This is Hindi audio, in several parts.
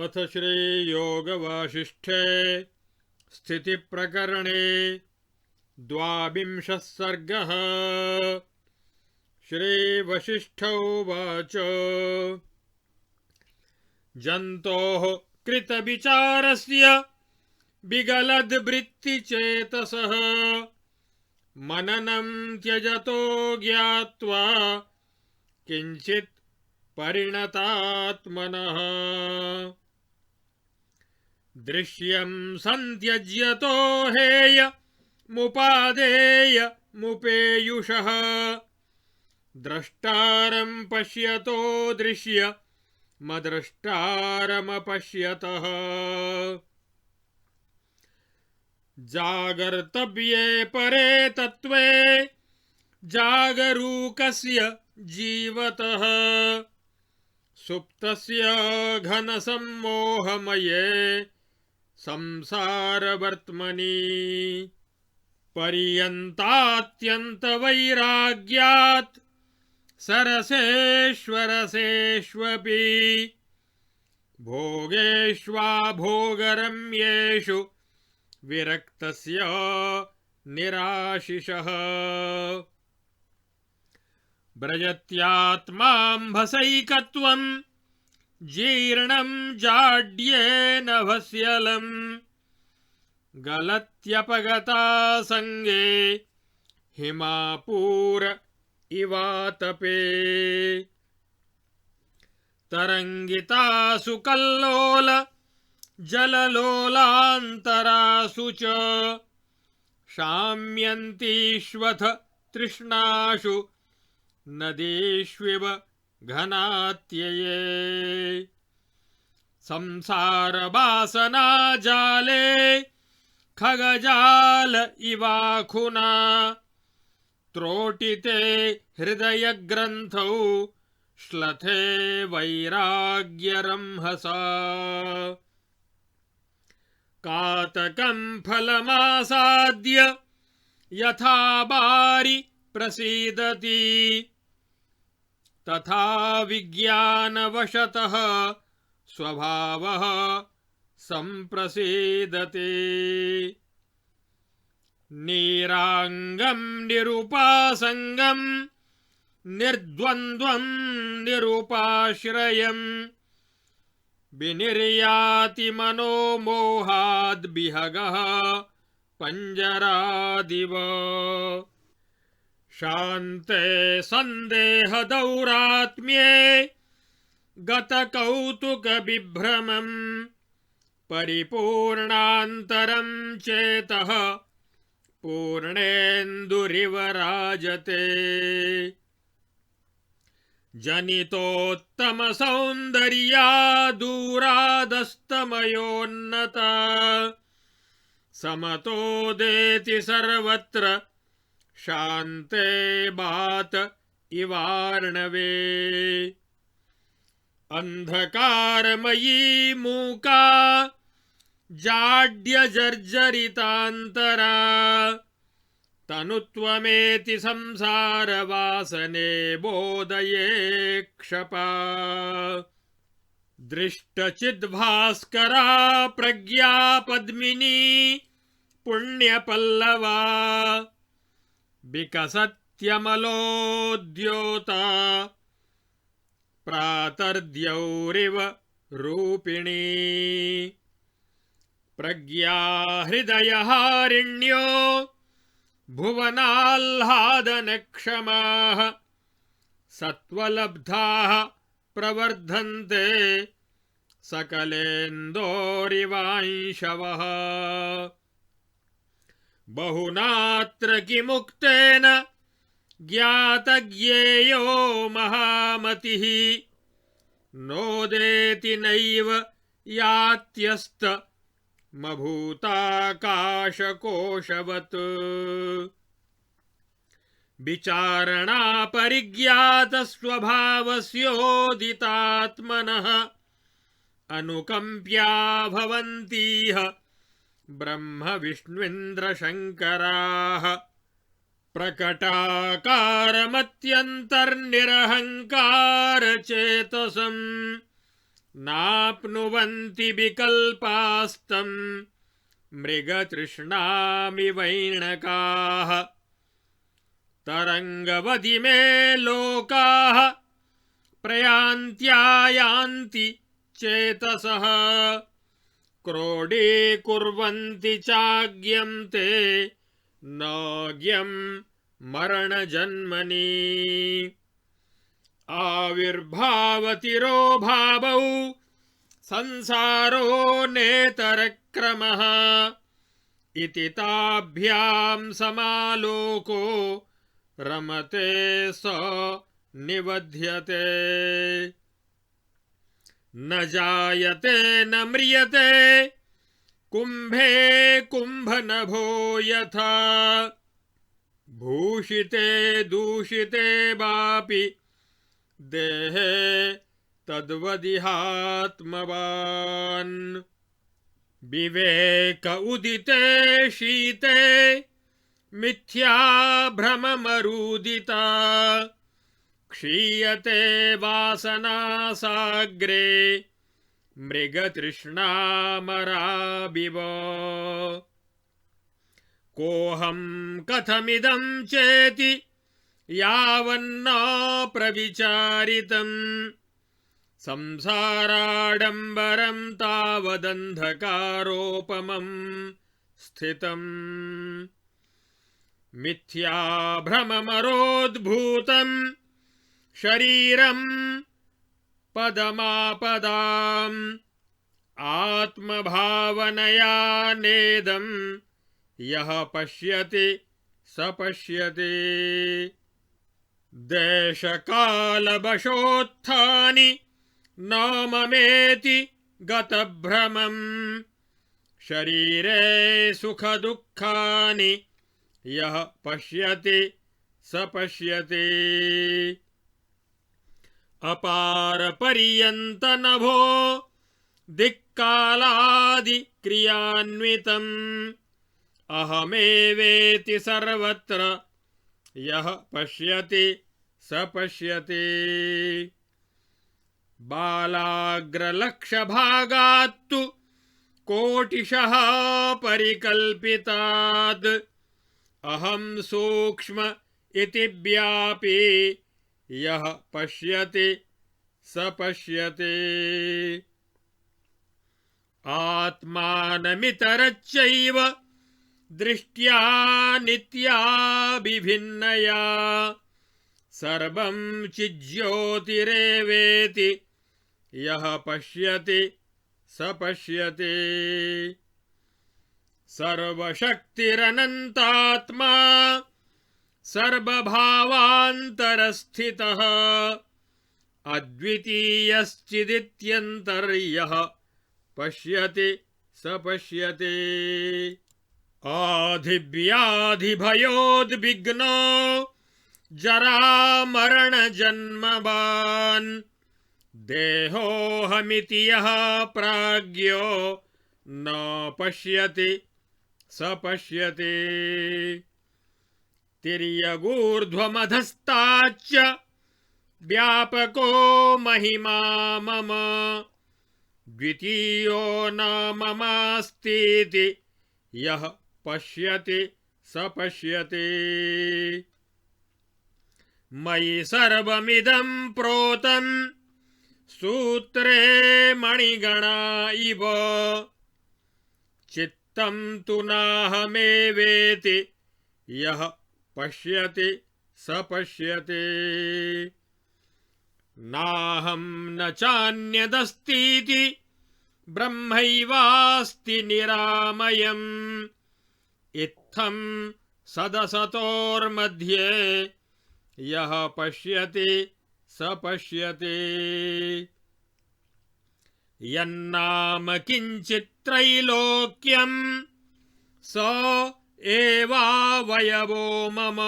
अथ श्रीयोगवासिष्ठे स्थितिप्रकरणे 12 सर्गः। श्रीवसिष्ठ उवाच जन्तोः कृतविचारस्य विगलद्वृत्तिचेतसः मननं त्यजतो ज्ञात्वा किञ्चित् परिणतात्मनः दृश्यं सन्त्यज्यतो हेय मुपादेय मुपेयुषः द्रष्टारं पश्यतो दृश्य मद्रष्टारमपश्यतः जागर्तव्ये परे तत्त्वे जागरूकस्य जीवतः सुप्तस्य घनसम्मोहमये संसारवर्त्मनि पर्यन्तात्यन्तवैराग्यात् सरसेष्वरसेष्वपि भोगेष्वाभोगरम्येषु विरक्तस्य निराशिषः व्रजत्यात्माम्भसैकत्वं जीर्णं जाड्येन भस्यलम् गलत्यपगता संगे हिमापूर इवातपे तरंगितासु कल्लोल जललोलान्तरासु च शाम्यन्तीष्वथ तृष्णासु नदीष्विव घनात्यये संसारवासनाजाले खगजाल इवाखुना त्रोटिते हृदयग्रन्थौ श्लथे वैराग्यरंहसा कातकं फलमासाद्य यथा बारि प्रसीदति तथा विज्ञानवशतः स्वभावः संप्रसीदते निरांगं निरुपासंगं निर्द्वन्द्वं निरुपाश्रयं विनिर्याति मनोमोहाद् विहगः पंजरादिव शान्ते सन्देहदौरात्म्ये गतकौतुकविभ्रमं परिपूर्णान्तरं चेतः पूर्णेन्दुरिव राजते जनितोत्तमसौन्दर्यादूरादस्तमयोन्नता समतोदेति सर्वत्र शान्ते बात इवार्णवे अंधकारमयी मूका जाड्यजर्जरितान्तरा तनुत्वमेति संसारवासने बोधये क्षपा दृष्टचिद्भास्करा प्रज्ञा पद्मिनी पुण्यपल्लवा विकसत्यमलोद्योता प्रातर्द्यौरिव रूपिणी प्रज्ञा हृदयहारिण्यो भुवनाह्लादनक्षमाः सत्त्वलब्धाः प्रवर्धन्ते सकलेन्दोरिवांशवः बहुनात्र किमुक्तेन ज्ञातज्ञेयो महामतिः नोदेति नैव यात्यस्त मभूताकाशकोशवत् विचारणा परिज्ञातस्वभावस्योदितात्मनः अनुकम्प्या भवन्तीह ब्रह्म विष्णुन्द्रशङ्कराः प्रकटाकारमत्यन्तर्निरहङ्कारचेतसं नाप्नुवन्ति विकल्पास्तम् मृगतृष्णामिवैणकाः तरङ्गवदिमे लोकाः प्रयान्त्यायान्ति चेतसः क्रोडीकुर्वन्ति चाज्ञं ते नाज्ञं मरणजन्मनि आविर्भावतिरोभावौ संसारो नेतरक्रमः इति ताभ्यां समालोको रमते स निबध्यते न जायते न म्रियते कुम्भे कुम्भनभो यथा भूषिते दूषिते वापि देहे तद्वदिहात्मवान् विवेक उदिते शीते मिथ्या भ्रममरूदिता क्षीयते वासनासाग्रे मृगतृष्णामराविव कोऽहं कथमिदं चेति यावन्न प्रविचारितम् संसाराडम्बरं तावदन्धकारोपमं स्थितम् मिथ्याभ्रममरोद्भूतं शरीरं पदमापदाम् आत्मभावनया नेदं यः पश्यति स पश्यति देशकालवशोत्थानि न ममेति गतभ्रमम् शरीरे सुखदुःखानि यः पश्यति स पश्यति अपारपर्यन्तनभो दिक्कालादिक्रियान्वितम् अहमेवेति सर्वत्र यः पश्यति स पश्यति बालाग्रलक्षभागात्तु कोटिशः परिकल्पितात् अहं सूक्ष्म इति व्यापी यः पश्यति स पश्यति आत्मानमितरच्चैव दृष्ट्या नित्या विभिन्नया सर्वं चिज्योतिरेवेति यः पश्यति स पश्यति सर्वशक्तिरनन्तात्मा सर्वभावान्तरस्थितः अद्वितीयश्चिदित्यन्तर्यः पश्यति स पश्यति आधिव्याधिभयोद्विग्नो जरामरणजन्मवान् देहोऽहमिति यः प्राज्ञो न पश्यति स पश्यति तिर्यगूर्ध्वमधस्ताच्च व्यापको महिमा मम द्वितीयो न ममास्तीति यः पश्यति स पश्यति मयि सर्वमिदं प्रोतं सूत्रे मणिगणा इव चित्तं तु नाहमेवेति यः पश्यति स पश्यति नाहं न चान्यदस्तीति ब्रह्मैवास्ति निरामयम् इत्थं सदसतोर्मध्ये यः पश्यति स पश्यति यन्नाम किञ्चित्त्रैलोक्यं स एवावयवो मम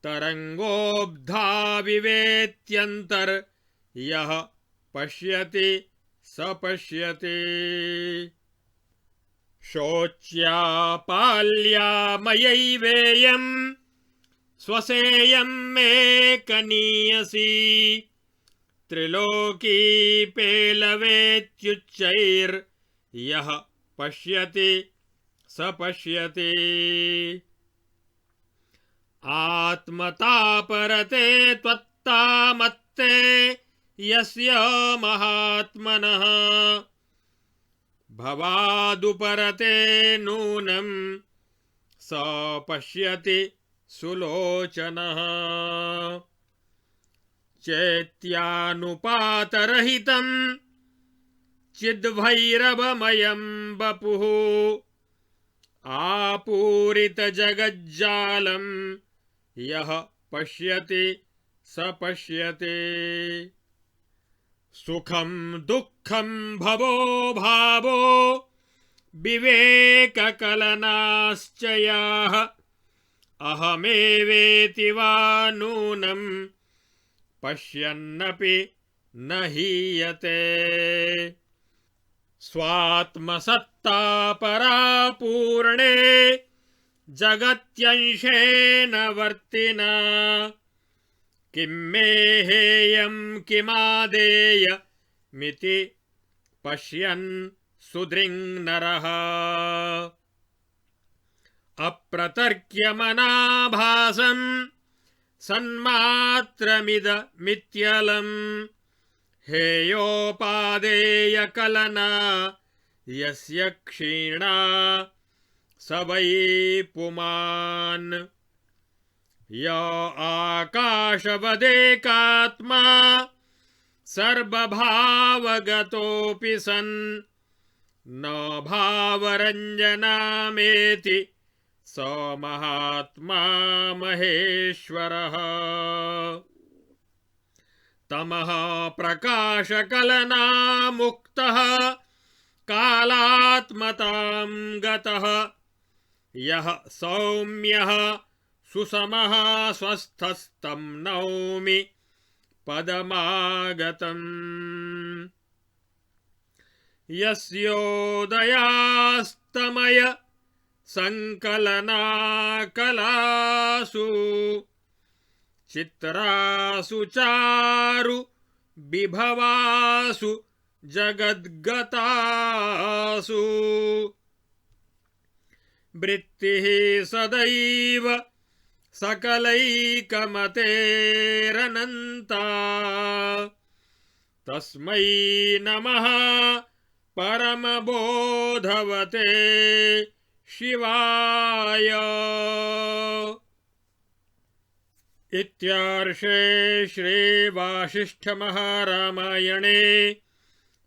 तरङ्गोऽब्धा विवेत्यन्तर् यः पश्यति स पश्यति शोच्यापाल्यामयैवेयं स्वसेयं मे कनीयसी त्रिलोकी पेलवेत्युच्चैर्यः पश्यति स पश्यति। आत्मतापरते त्वत्तामत्ते यस्य महात्मनः भवादुपरते नूनं स पश्यति सुलोचनः। चैत्यानुपातरहितं चिद्भैरवमयं वपुः आपूरितजगज्जालं यः पश्यति स पश्यति। सुखं दुःखं भवो भावो विवेककलनाश्च याः अहमेवेति वा नूनं पश्यन्नपि न हीयते। स्वात्मसत्ता परापूर्णे जगत्यंशेन वर्तिना किं मे हेयं किमादेयमिति पश्यन् सुदृङ्नरः। अप्रतर्क्यमनाभासं सन्मात्रमिदमित्यलं हेयोपादेयकलना यस्य क्षीणा स वै पुमान्। य आकाशवदेकात्मा सर्वभावगतोऽपि सन् न भावरञ्जनामेति स महात्मा महेश्वरः। तमः प्रकाशकलना मुक्तः कालात्मतां गतः यः सौम्यः सुसमः स्वस्थस्तं नौमि पदमागतम्। यस्योदयास्तमय संकलना कलासु चित्रासु चारु विभवासु जगद्गतासु वृत्तिः सदैव सकलैकमतेरनन्ता तस्मै नमः परमबोधवते शिवाय। इत्यार्षे श्री वासिष्ठमहारामायणे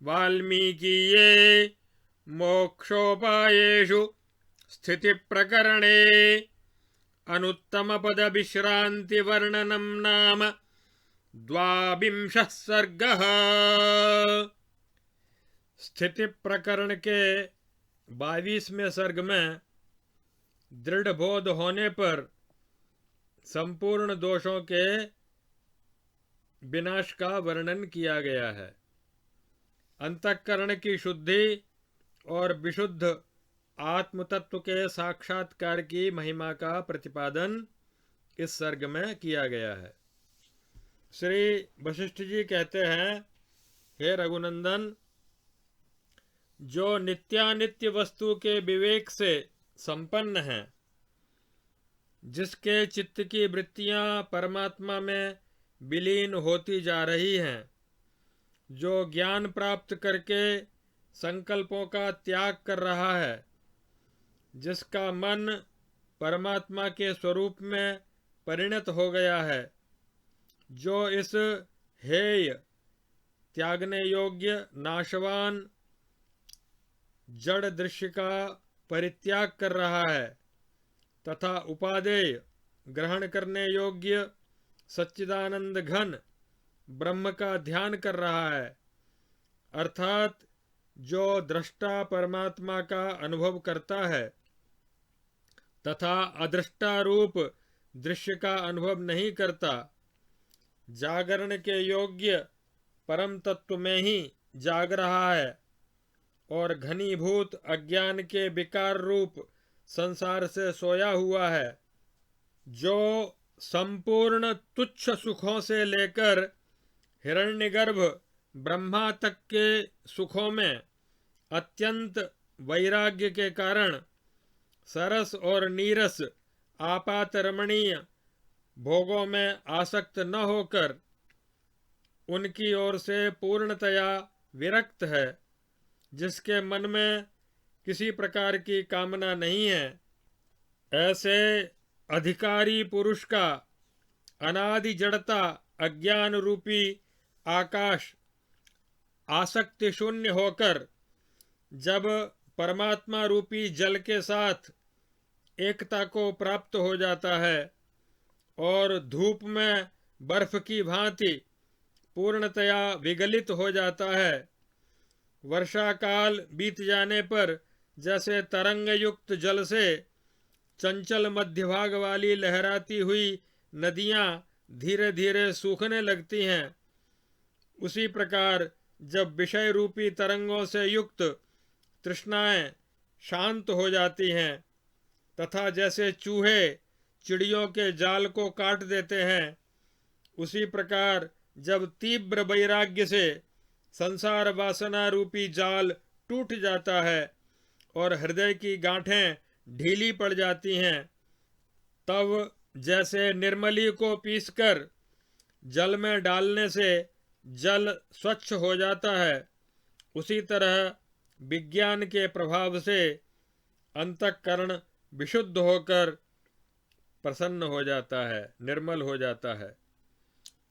वाल्मीकीये मोक्षोपायेषु स्थितिप्रकरणे अनुत्तमपदविश्रान्तिवर्णनं नाम 22 सर्गः। स्थिति प्रकरण के 22वें सर्ग में दृढ़ बोध होने पर संपूर्ण दोषों के विनाश का वर्णन किया गया है। अंतःकरण की शुद्धि और विशुद्ध आत्म तत्व के साक्षात्कार की महिमा का प्रतिपादन इस सर्ग में किया गया है। श्री वशिष्ठ जी कहते हैं, हे रघुनंदन, जो नित्यानित्य वस्तु के विवेक से संपन्न है, जिसके चित्त की वृत्तियां परमात्मा में विलीन होती जा रही हैं, जो ज्ञान प्राप्त करके संकल्पों का त्याग कर रहा है, जिसका मन परमात्मा के स्वरूप में परिणत हो गया है, जो इस हेय त्यागने योग्य नाशवान जड़ दृश्य का परित्याग कर रहा है तथा उपादेय ग्रहण करने योग्य सच्चिदानंद घन ब्रह्म का ध्यान कर रहा है, अर्थात जो दृष्टा परमात्मा का अनुभव करता है तथा अदृष्टा रूप दृश्य का अनुभव नहीं करता, जागरण के योग्य परम तत्व में ही जाग रहा है और घनीभूत अज्ञान के विकार रूप संसार से सोया हुआ है, जो संपूर्ण तुच्छ सुखों से लेकर हिरण्यगर्भ ब्रह्मा तक के सुखों में अत्यंत वैराग्य के कारण सरस और नीरस आपात रमणीय भोगों में आसक्त न होकर उनकी ओर से पूर्णतया विरक्त है, जिसके मन में किसी प्रकार की कामना नहीं है, ऐसे अधिकारी पुरुष का अनादि जड़ता अज्ञान रूपी आकाश आसक्ति शून्य होकर जब परमात्मा रूपी जल के साथ एकता को प्राप्त हो जाता है और धूप में बर्फ की भांति पूर्णतया विगलित हो जाता है, वर्षा काल बीत जाने पर जैसे तरंग युक्त जल से चंचल मध्यभाग वाली लहराती हुई नदियां धीरे धीरे सूखने लगती हैं, उसी प्रकार जब विषय रूपी तरंगों से युक्त तृष्णाएं शांत हो जाती हैं तथा जैसे चूहे चिड़ियों के जाल को काट देते हैं, उसी प्रकार जब तीव्र वैराग्य से संसार वासना रूपी जाल टूट जाता है और हृदय की गांठें ढीली पड़ जाती हैं, तब जैसे निर्मली को पीसकर जल में डालने से जल स्वच्छ हो जाता है, उसी तरह विज्ञान के प्रभाव से अंतःकरण विशुद्ध होकर प्रसन्न हो जाता है, निर्मल हो जाता है।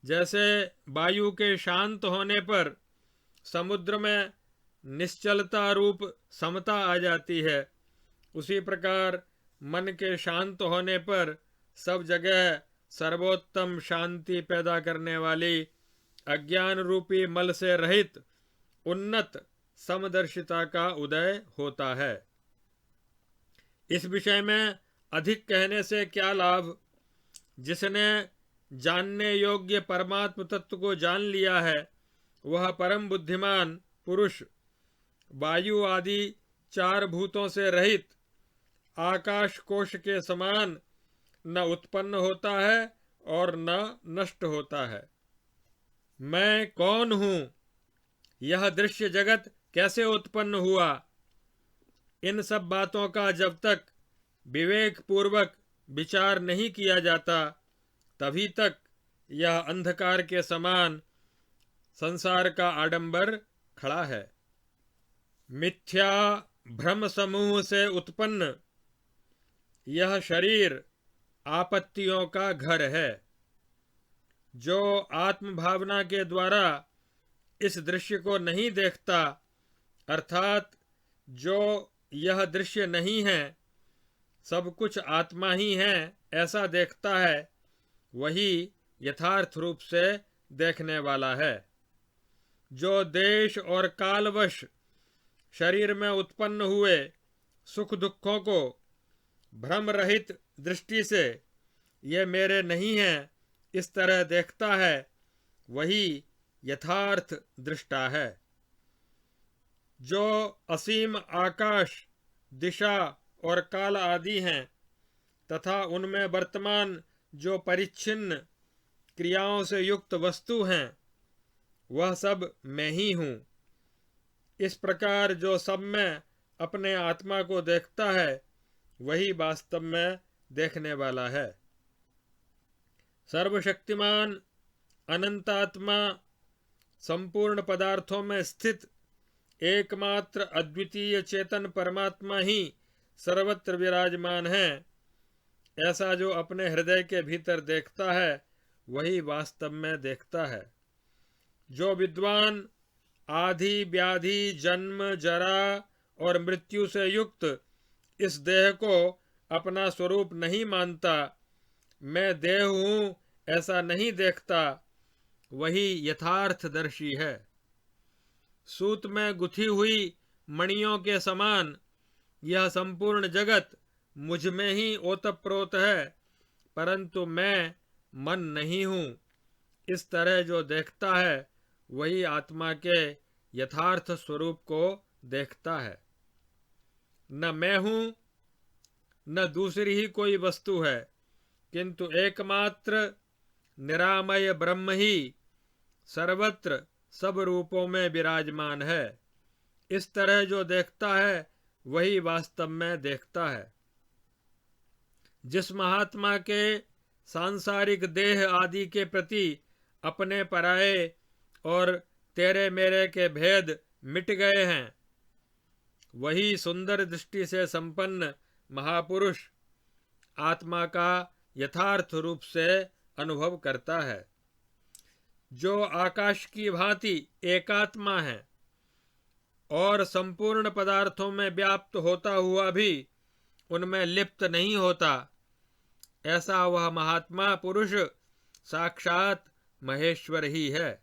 जैसे वायु के शांत होने पर समुद्र में निश्चलता रूप समता आ जाती है, उसी प्रकार मन के शांत होने पर सब जगह सर्वोत्तम शांति पैदा करने वाली अज्ञान रूपी मल से रहित उन्नत समदर्शिता का उदय होता है। इस विषय में अधिक कहने से क्या लाभ। जिसने जानने योग्य परमात्म तत्व को जान लिया है, वह परम बुद्धिमान पुरुष वायु आदि चार भूतों से रहित आकाश कोश के समान न उत्पन्न होता है और न नष्ट होता है। मैं कौन हूँ, यह दृश्य जगत कैसे उत्पन्न हुआ, इन सब बातों का जब तक विवेक पूर्वक विचार नहीं किया जाता, तभी तक यह अंधकार के समान संसार का आडंबर खड़ा है। मिथ्या भ्रम समूह से उत्पन्न यह शरीर आपत्तियों का घर है। जो आत्म भावना के द्वारा इस दृश्य को नहीं देखता, अर्थात जो यह दृश्य नहीं है, सब कुछ आत्मा ही है, ऐसा देखता है, वही यथार्थ रूप से देखने वाला है। जो देश और कालवश शरीर में उत्पन्न हुए सुख दुखों को भ्रम रहित दृष्टि से ये मेरे नहीं हैं इस तरह देखता है, वही यथार्थ दृष्टा है। जो असीम आकाश, दिशा और काल आदि हैं तथा उनमें वर्तमान जो परिच्छिन्न क्रियाओं से युक्त वस्तु हैं, वह सब मैं ही हूँ। इस प्रकार जो सब में अपने आत्मा को देखता है, वही वास्तव में देखने वाला है। सर्वशक्तिमान अनंतात्मा संपूर्ण पदार्थों में स्थित एकमात्र अद्वितीय चेतन परमात्मा ही सर्वत्र विराजमान है, ऐसा जो अपने हृदय के भीतर देखता है, वही वास्तव में देखता है। जो विद्वान आदि व्याधि जन्म जरा और मृत्यु से युक्त इस देह को अपना स्वरूप नहीं मानता, मैं देह हूँ ऐसा नहीं देखता, वही यथार्थदर्शी है। सूत में गुथी हुई मणियों के समान यह संपूर्ण जगत मुझ में ही ओतप्रोत है, परंतु मैं मन नहीं हूँ। इस तरह जो देखता है, वही आत्मा के यथार्थ स्वरूप को देखता है। न मैं हूँ न दूसरी ही कोई वस्तु है, किंतु एकमात्र निरामय ब्रह्म ही सर्वत्र सब रूपों में विराजमान है। इस तरह जो देखता है वही वास्तव में देखता है। जिस महात्मा के सांसारिक देह आदि के प्रति अपने पराये और तेरे मेरे के भेद मिट गए हैं, वही सुंदर दृष्टि से संपन्न महापुरुष आत्मा का यथार्थ रूप से अनुभव करता है। जो आकाश की भांति एकात्मा है और संपूर्ण पदार्थों में व्याप्त होता हुआ भी उनमें लिप्त नहीं होता, ऐसा वह महात्मा पुरुष साक्षात महेश्वर ही है।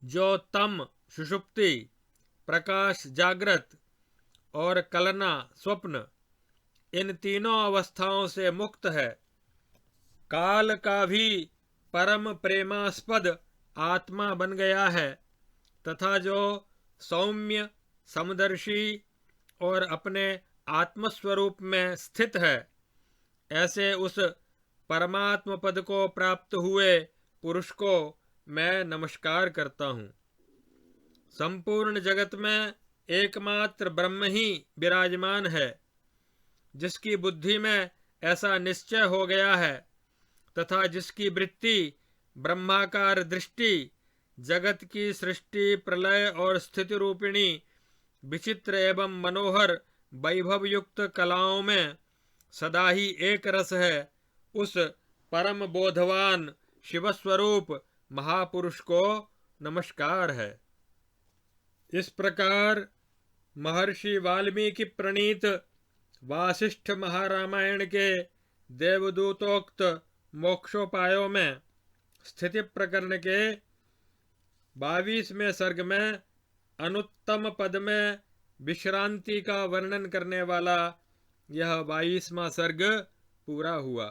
जो तम सुषुप्ति, प्रकाश जागृत और कलना स्वप्न, इन तीनों अवस्थाओं से मुक्त है, काल का भी परम प्रेमास्पद आत्मा बन गया है, तथा जो सौम्य समदर्शी और अपने आत्मस्वरूप में स्थित है, ऐसे उस परमात्म पद को प्राप्त हुए पुरुष को मैं नमस्कार करता हूँ। संपूर्ण जगत में एकमात्र ब्रह्म ही विराजमान है, जिसकी बुद्धि में ऐसा निश्चय हो गया है तथा जिसकी वृत्ति ब्रह्माकार दृष्टि जगत की सृष्टि प्रलय और स्थिति रूपिणी विचित्र एवं मनोहर वैभव युक्त कलाओं में सदा ही एक रस है, उस परम बोधवान शिवस्वरूप महापुरुष को नमस्कार है। इस प्रकार महर्षि वाल्मीकि प्रणीत वासिष्ठ महारामायण के देवदूतोक्त मोक्षोपायों में स्थिति प्रकरण के 22वें सर्ग में अनुत्तम पद में विश्रांति का वर्णन करने वाला यह 22वां सर्ग पूरा हुआ।